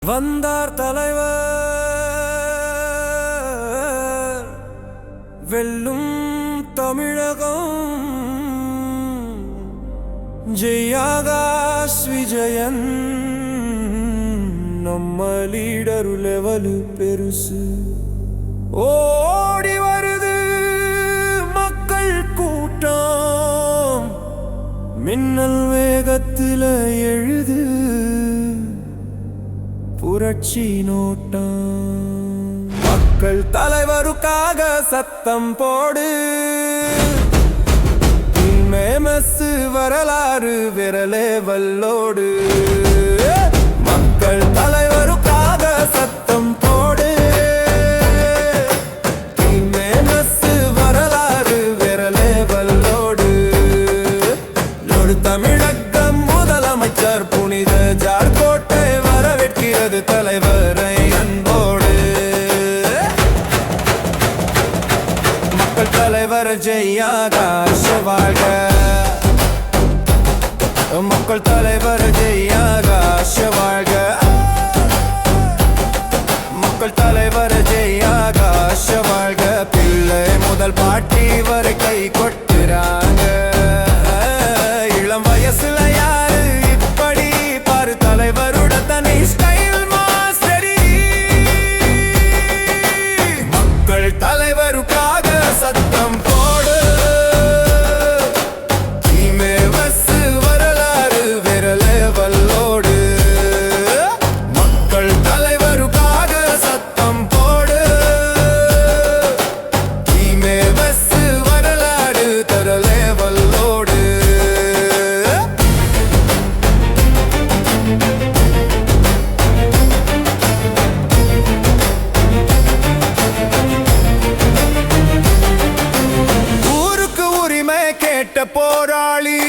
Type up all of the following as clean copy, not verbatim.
வந்தார் தலைவர் வெல்லும் தமிழகம் ஜெயாகாஷ் விஜயன் நம்ம லீடரு லெவலு பெருசு ஓடி வருது மக்கள் கூட்டம் மின்னல் வேகத்தில எழுது புரட்சி நோட்டம் மக்கள் தலைவருக்காக சத்தம் போடு மேமஸ் வரலாறு விரலே வல்லோடு மக்கள் தலைவருக்காக சத்தம் போடு மேமஸ் வரலாறு விரலே வல்லோடு தமிழகம் முதலமைச்சர் புனித ஜார்கோட்டை வரவேற்கிறது தலைவரை அன்போடு மக்கள் தலைவர் ஜெயாகாஷ் வாழ்க மக்கள் தலைவர் ஜெயாகாஷ் வாழ்க மக்கள் தலைவர் ஜெயாகாஷ் வாழ்க பிள்ளை முதல் பாட்டி வரை கை கொட்டுறாங்க இளம் வயசுல யாரு இப்படி பாரு தலைவருட தனி ஸ்டைல் மாஸ்டரி மக்கள் தலைவருக்காக சத்தம் போடு மேமஸ் வரலாறு விரலே வல்லோடு மக்கள் தலைவருக்காக சத்தம் போடு மேமஸ் வரலாறு தரலே வல்லோடு போராளி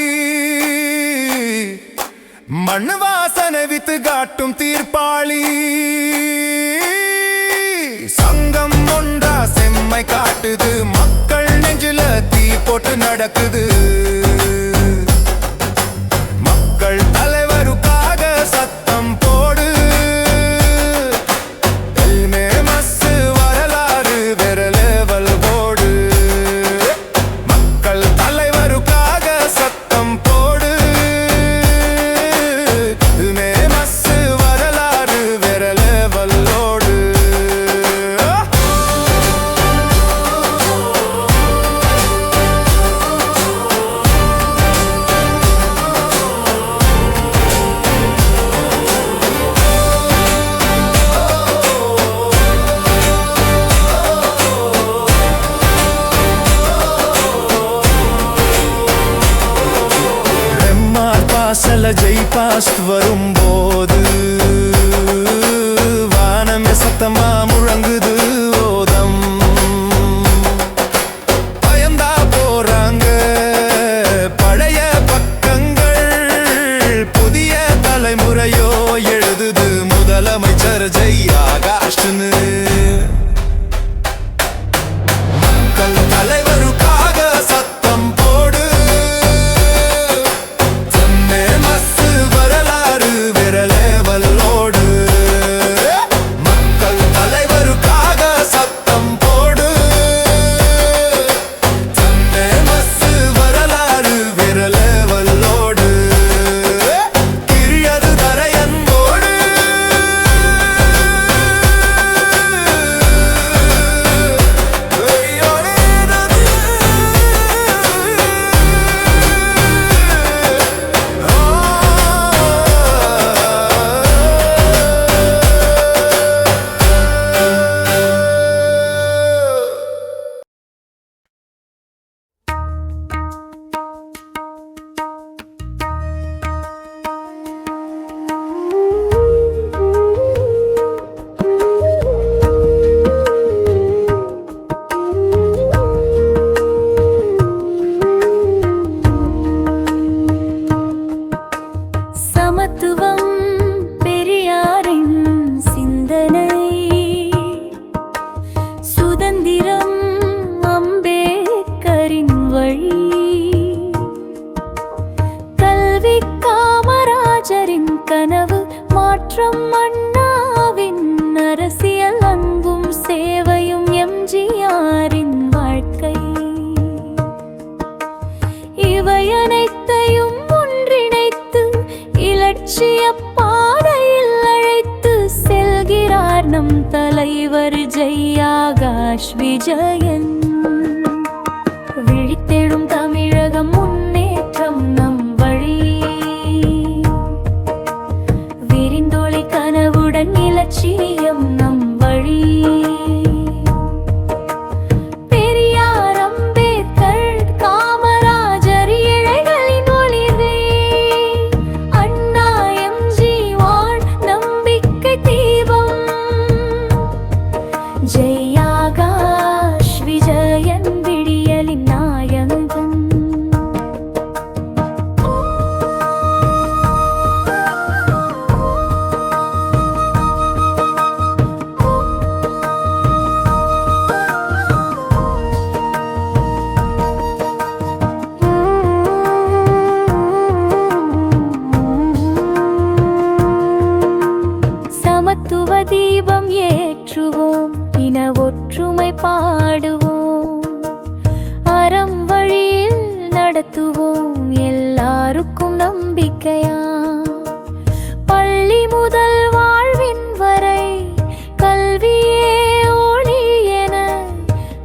மண் வாசனை வித்து காட்டும் தீர்ப்பாளி சங்கம் ஒன்றா செம்மை காட்டுது மக்கள் நெஞ்சில தீ போட்டு நடக்குது மக்கள் தலைவருக்காக சத்தம் போடு மேமஸ் வரலாறு விரலே வல்லோடு மக்கள் தலைவருக்காக சத்தம் போடு மேமஸ் வரலாறு விரலே வல்லோடு வாசல ஜெய்பாஸ்ட் வரும்போது வானமே சத்தமா முழங்குது ஓதம் பயந்தா போறாங்க பழைய பக்கங்கள் புதிய தலைமுறையோ எழுதுது முதலமைச்சர் ஜெயாகாஷ்னு மக்கள் தலைவருக்காக சத்தம் போடு நம் தலைவர் ஜெயாகாஷ் விஜயன். விழித்தெழும் தமிழகம் முன்னேற்றம் நம் வழி. விரிந்தொளி கனவுடன் இலட்சியம் நம் வழி. பெரியார் அம்பேத்கர் காமராஜர் ஏழைகளின் ஒளிரே. அண்ணா எம்ஜி வாழ் நம்பிக்கை தீபம். ஜெயாகாஷ் விஜயன் விடியலின் நாயகன். சமத்துவ தீபம் ஏற்றுவோம், இன ஒற்றுமை பாடுவோம். அறம் வழியில் நடத்துவோம், எல்லாருக்கும் நம்பிக்கையா. பள்ளி முதல் வாழ்வின் வரை கல்வியே ஒளி என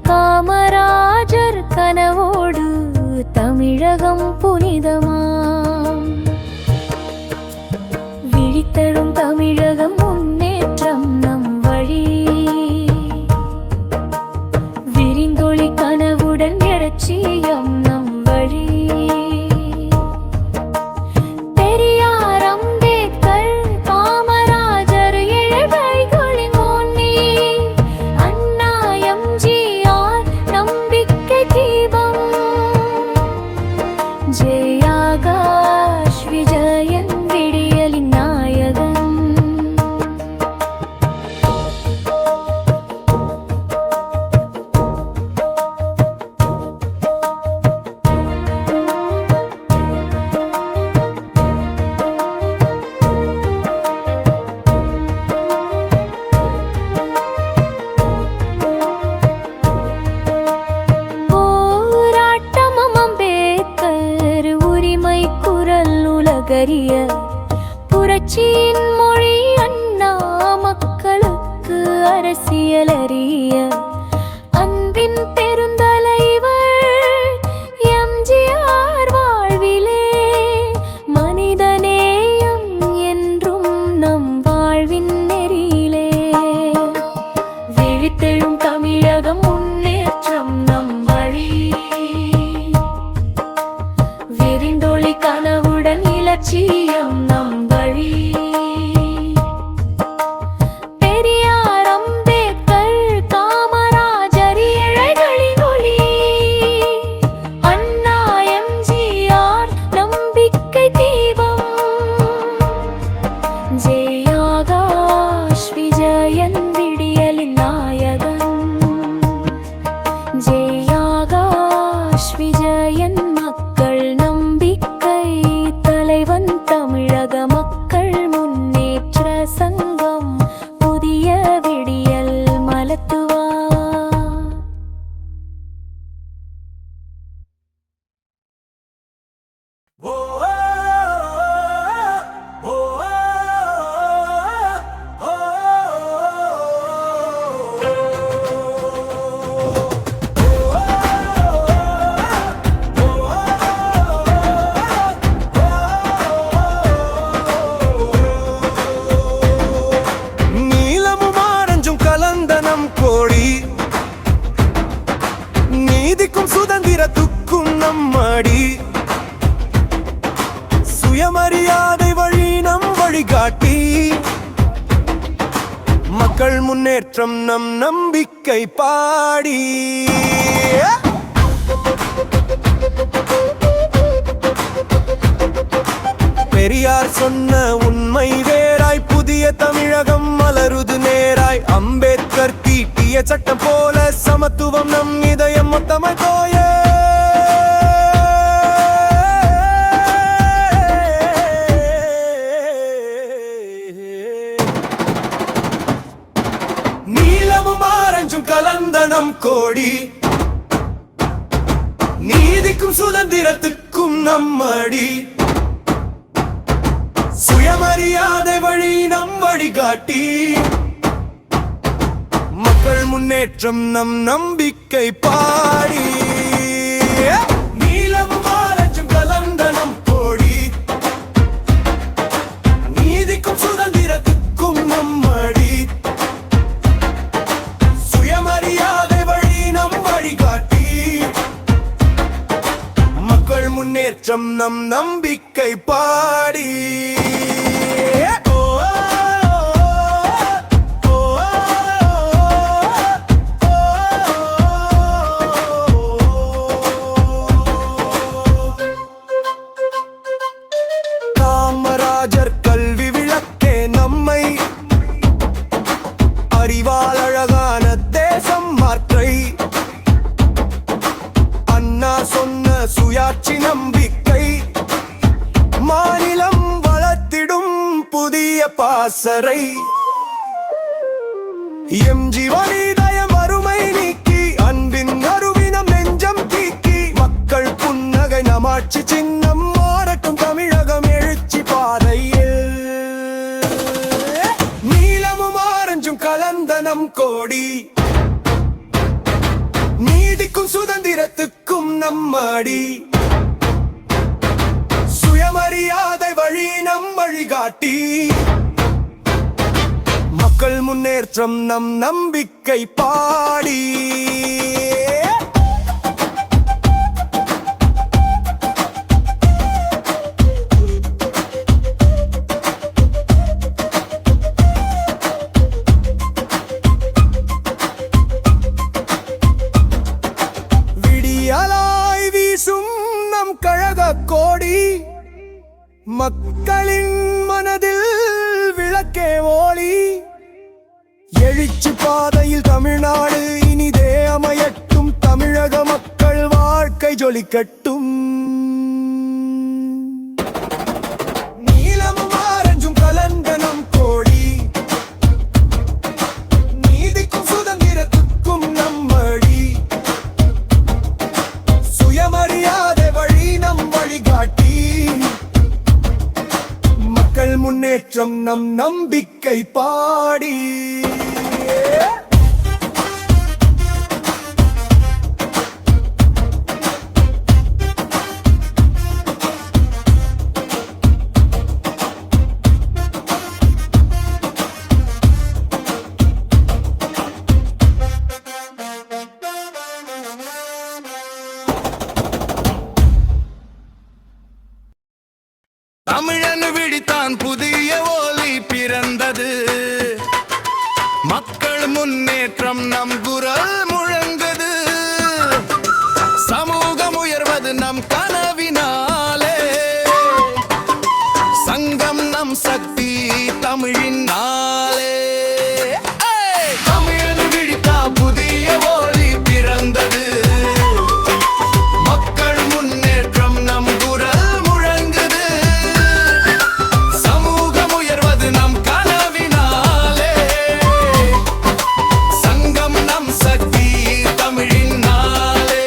காமராஜர் கனவோடு தமிழகம் புனிதமாம். விழித்தெழும் தமிழகம் முன்னேற்றம் நம் வழி. விரிந்தொளி கனவுடன் இலட்சியம் நம் வழி. பெரியார் அம்பேத்கர் காமராஜர் ஏழைகளின் ஒளி. அண்ணா எம்ஜிஆர் நம்பிக்கை தீபம். ஜெயாகாஷ் விஜயன் விடியலின் நாயகன். போராட்டமும் அம்பேத்கர் உரிமை குரல் உலகறிய. புரட்சியின் மொழி அண்ணா மக்களுக்கு அரசியல் அறிய. அன்பின் பெருந்தலைவர் எம்ஜிஆர் வாழ்விலே. மனிதநேயம் என்றும் நம் வாழ்வின் நெறியிலே. விழித்தெழும் தமிழகம் முன்னேற்றம் நம் வழி. விரிந்தொளி கனவுடன் இலட்சியம் நம் வழி. பெரியார் அம்பேத்கர் காமராஜர் ஏழைகளின் ஒளி. அண்ணா எம்ஜிஆர் நம்பிக்கை தீபம். ஜெயாகாஷ் விஜயன் விடியலின் நாயகன். ஜெயாகாஷ் விஜயன் மக்கள் நம்பிக்கை தலைவன். தமிழக மக்கள் முன்னேற்ற சங்கம் புதிய விடியல் மலத்துவா. ஓ ஓ ஓ நீலமும் ஆரஞ்சும் கலந்த நம் கோடி. நீதிக்கும் சுதந்திரத்துக்கும் நம்மடி. சுயமரியாதை வழி நம் வழிகாட்டி. மக்கள் முன்னேற்றம் நம் நம்பிக்கை பாடி. பெரியார் சொன்ன உண்மை வேறாய் புதிய தமிழகம் மலருது நேராய். அம்பேத்கர் தீட்டிய சட்டம் போல சமத்துவம் நம் இதயம் மொத்தமாய் தோய. நீலமும் ஆரஞ்சும் கலந்த நம் கோடி. நீதிக்கும் சுதந்திரத்துக்கும் நம்மடி. சுயமரியாதை வழி நம் வழிகாட்டி. மக்கள் முன்னேற்றம் நம் நம்பிக்கை பாடி நீலமும் ஆரஞ்சும் கலந்த நம் கோடி நீதிக்கும் சுதந்திரத்துக்கும் நம்மடி சுயமரியாதை வழி நம் வழிகாட்டி மக்கள் முன்னேற்றம் நம் நம்பிக்கை பாடி காமராஜர் கல்வி விளக்கே நம்மை அறிவால் அழகான தேசம் மாற்றை அண்ணா சொன்ன சுயாட்சி நம்பிக்கை மாநிலம் வளர்த்திடும் புதிய பாசறை எம்ஜி வலிதயம் வறுமை நீக்கி அன்பின் அருவினம் நெஞ்சம் தீக்கி மக்கள் புன்னகை நமாட்சி சின்னம் மாறட்டும் தமிழகம் எழுச்சி பாதையில் நீலமும் ஆரஞ்சும் கலந்த நம் கோடி நீதிக்கும் சுதந்திரத்துக்கும் நம்மடி சுயமரியாதை வழி நம் வழிகாட்டி மக்கள் முன்னேற்றம் நம் நம்பிக்கை பாடி விடியலாய் வீசும் நம் கழக கோடி மக்களின் மனதில் விளக்கே ஒளி எழுச்சி பாதையில் தமிழ்நாடு இனிதே அமையட்டும் தமிழக மக்கள் வாழ்க்கை ஜொலிக்கட்டும் நீலமும் ஆரஞ்சும் கலந்த நம் கோடி நீதிக்கும் சுதந்திரத்துக்கும் நம்மடி சுயமரியாதை வழி நம் வழிகாட்டி மக்கள் முன்னேற்றம் நம் நம்பிக்கை பாடி தமிழன் விழித்தான் புதிய ஒளி பிறந்தது மக்கள் முன்னேற்றம் நம் குரல் முழங்குது சமூகம் உயர்வது நம் கனவினாலே சங்கம் நம் சக்தி தமிழின் நாளே தமிழன் விழித்தான் புதிய ஒளி பிறந்தது மக்கள் முன்னேற்றம் நம் குரல் முழங்குது சமூகம் உயர்வது நம் கனவினாலே சங்கம் நம் சக்தி தமிழின் நாளே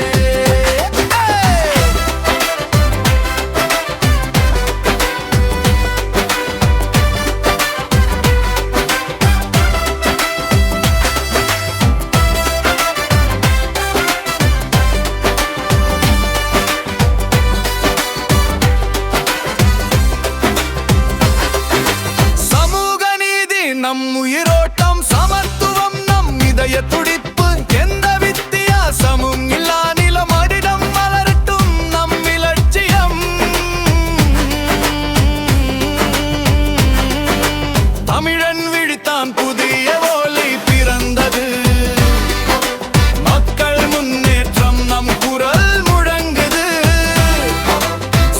சமூக நீதி நம் உயிரோட்டம் சமத்துவம் நம் இதய துடிப்பு எந்த வித்தியாசமும் இல்லா நிலம் அடிடம் மலரட்டும் நம் இலட்சியம் தமிழன் விழித்தான் புதிய ஒளி பிறந்தது மக்கள் முன்னேற்றம் நம் குரல் முழங்குது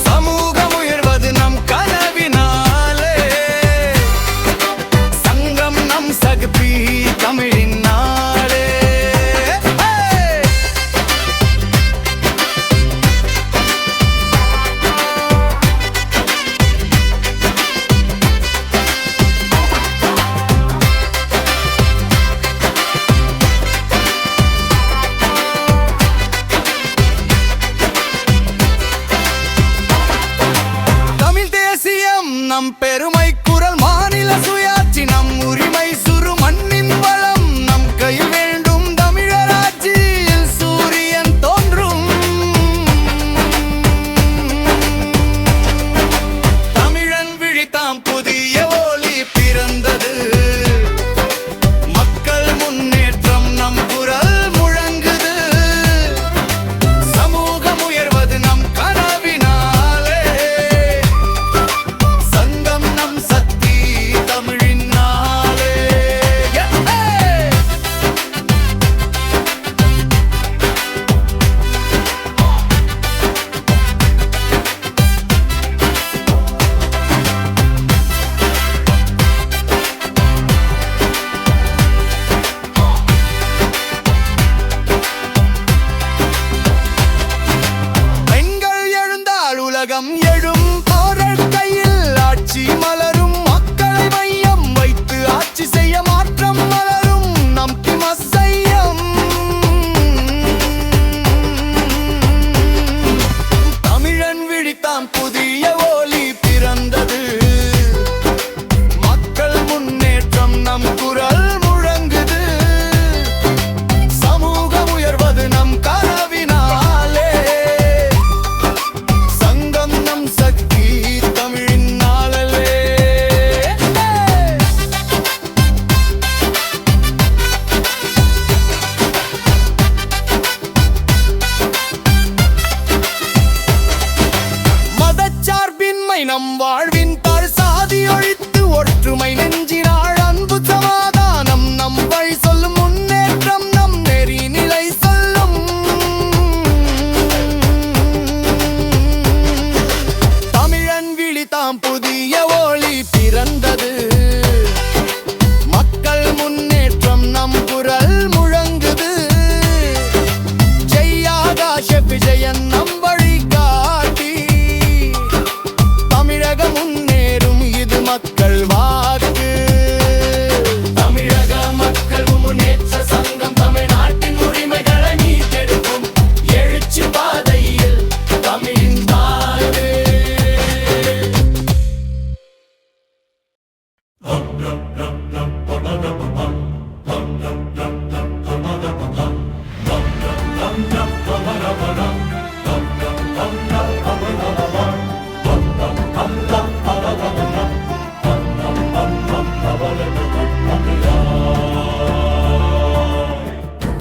சமூகம் உயர்வது நம் கனவினாலே சங்கம் நம் சக்தி தமிழின் நாளே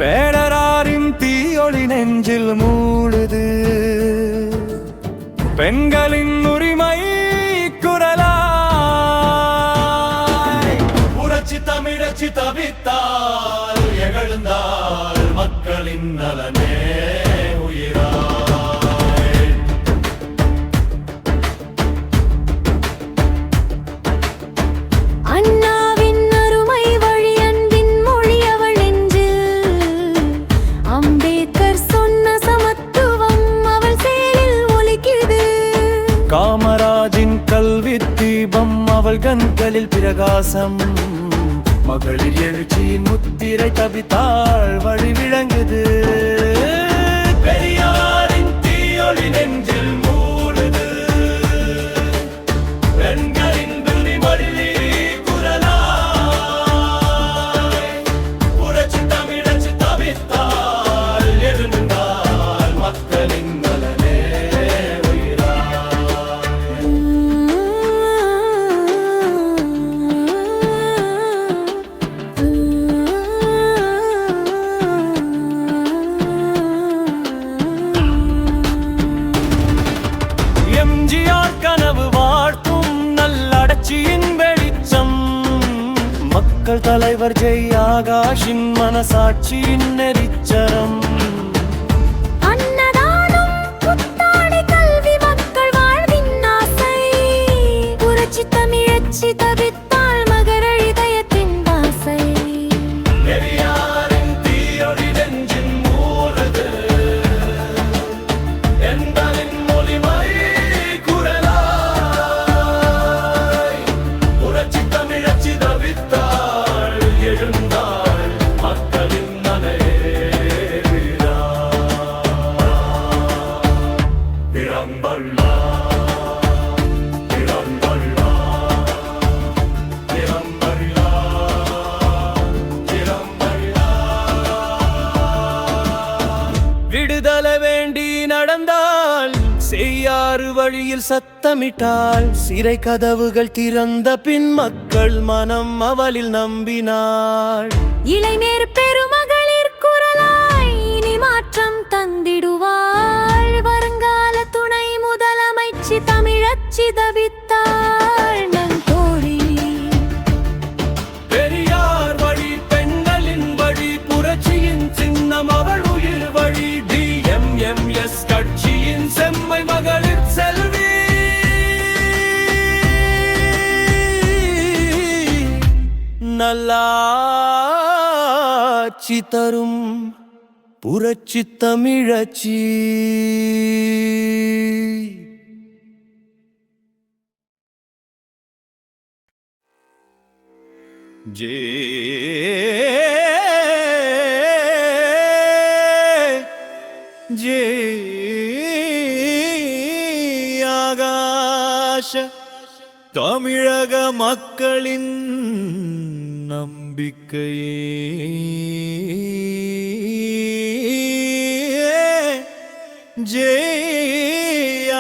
பேரராரின் தீயொளி நெஞ்சில் மூடுது பெண்களின் உரிமை குரலாய் புரட்சி தமிழச்சி தவித்தால் எழுந்தால் மக்களின் நலனே உயிராய். அண்ணாவின் அருமை வழி அன்பின் மொழி அவள் நெஞ்சில் அம்பேத்கர் சொன்ன சமத்துவம் அவள் செயலில் ஒலிக்குது. காமராஜின் கல்வி தீபம் அவள் கண்களில் பிரகாசம் மகளிர் எழுச்சியின் முத்திரை தவித்தாள் வழி விளங்குது. பெரியாரின் தீயொளி நெஞ்சில் மூடுது பெண்களின் உரிமை குரலாய் புரட்சி தமிழச்சி தவித்தால் எழுந்தால் மக்களின் நலனே எம்ஜிஆர் கனவு வாழ்த்தும் நல்லடச்சியின் வெளிச்சம் மக்கள் தலைவர் ஜெய் ஆகாஷின் மனசாட்சியின் நெறிச்சரம். அன்னதானம் புத்தாடை கல்வி மக்கள் வாழ்வின் ஆசை புரட்சி தமிழச்சி தவித்தாள் மகர இதயத்தின் வாசை. பெரியாரின் தீயொளி நெஞ்சின் மூடுது என்பதின் மொழிமை குரலாய் புரட்சி தமிழச்சி தவித்தாள் எழுந்தாள் மக்களின் நலனே பிரம்பல்லா பிரம்பல்லா பிரம்பல்லா பிரம்பல்லா. விடுதலை வேண்டி நடந்தால் செய்யாறு வழியில் சத்தமிட்டாள் சிறை கதவுகள் திறந்த பின் மக்கள் மனம் அவளில் நம்பினாள். இளைஞர் பெருமகளிர் குரலாய் இனி மாற்றம் தந்திடுவாள் வருங்கால துணை முதலமைச்சி தமிழச்சி தவித்தாள் நம் தோழி. பெரியார் வழி பெண்களின் வழி புரட்சியின் சின்னம் அவள் உயிர் வழி DMMS கட்சியின் செம்மை மகளிர் செல்வி. நல்லாட்சி தரும் புரட்சி தமிழச்சி. ஆகாஷ தமிழக மக்களின் நம்பிக்கையே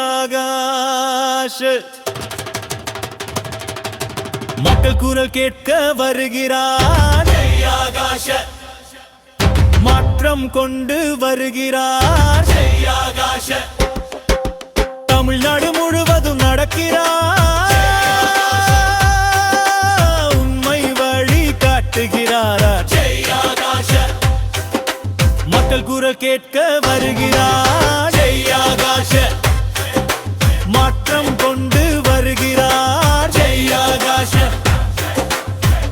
ஆகாஷ. மக்கள் குரல் கேட்க வருகிறார் ஆகாஷ மாற்றம் கொண்டு வருகிறார் ஆகாஷ. தமிழ்நாடு முழுவதும் நடக்கிறார் உண்மை வழி காட்டுகிறார் ஆகாஷ. மக்கள் குரல் கேட்க வருகிறார் ஆகாஷ மாற்றம் கொண்டு வருகிறார் ஆகாஷ.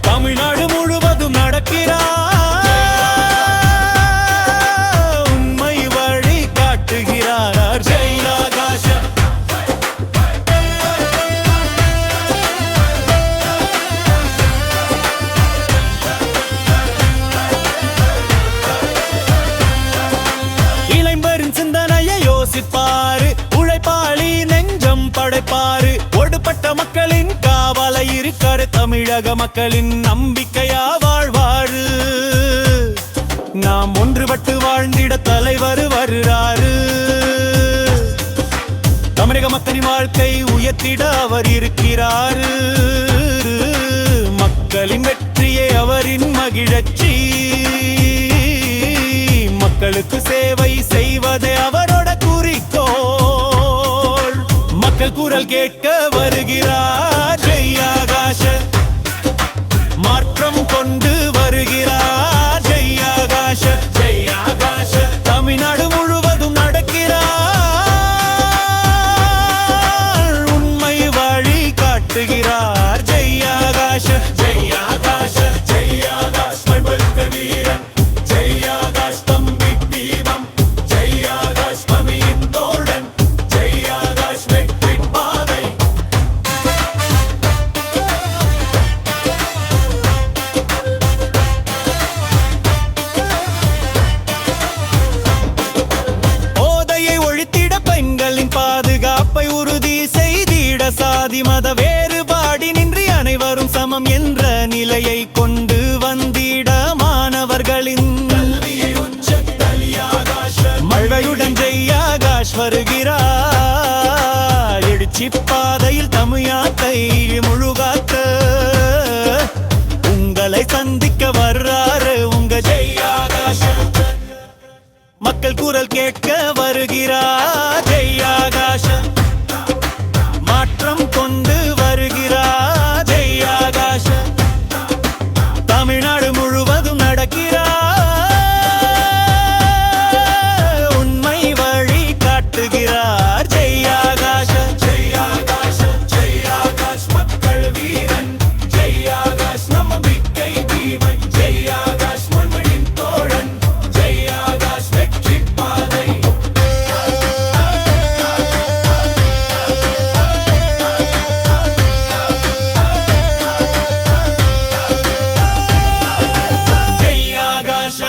தமிழ்நாடு முழுவதும் நடக்கிறார் உண்மை வழி காட்டுகிறார் ஆகாஷ. இளைஞரின் சிந்தனையை யோசிப்பாரு உழைப்பாளி நெஞ்சம் படைப்பாரு ஒடுபட்ட மக்களின் காவலை இருக்காரு தமிழக மக்களின் நம்பிக்கையா வாழ் பாடுபட்டு வாழ்ந்திட தலைவர் வருகிறாரு. தமிழக மக்களின் வாழ்க்கை உயர்த்திட அவர் இருக்கிறாரு. மக்களின் வெற்றியே அவரின் மகிழ்ச்சி. மக்களுக்கு சேவை செய்வதே அவரோட குறிக்கோள். மக்கள் குரல் கேட்க வருகிறார் ஜெய் ஆகாஷ். மாற்றம் கொண்டு வருகிறார் ஜெய் ஆகாஷ். ஜெய் ஆகாஷ். தமிழ்நாடு முழுவதும் நடக்கிறார். உண்மை வழி காட்டுகிறார் ஜெய் ஆகாஷ். ஜெய் ஆகாஷ். ஜெய் ஆகாஷ். மண்பழுக்க வீரன் ஜெய் ஆகாஷ். தம்பி தீபம் ஜெய் ஆகாஷ். மமியின் தோழன் ஜெய் ஆகாஷ். வெற்றி பாதை. போதையை ஒழித்திட பெண்களின் பாதுகாப்பை உறுதி செய்திட சாதி மத வேறுபாடினின்றி அனைவரும் சமம் என்ற நிலையை கொண்டு வந்திட மாணவர்களின் மழையுடன் ஜெய் ஆகாஷ் வருகிறார். எழுச்சி பாதையில் தமிழ்நாட்டை முழுகாக்க உங்களை சந்திக்க வர்றாரு உங்க ஜெய் ஆகாஷ். மக்கள் குரல் கேட்க வருகிறார் ஜெய் ஆகாஷ். மாற்றம் கொண்டு வருகிறார் ஜெய் ஆகாஷ். தமிழ்நாடு முழுவதும் நடக்கிறார். உண்மை வழி காட்டுகிறார் ஜெய் ஆகாஷ். ஜெய் ஆகாஷ். ஜெய் ஆகாஷ். மக்கள் வீரன் ஜெய் ஆகாஷ். நம்பிக்கை தீபன் ஜெய் ஆகாஷ். மண்ணின் தோழன் ஜெய் ஆகாஷ். வெற்றி பாதை. ஜெய் ஆகாஷ்.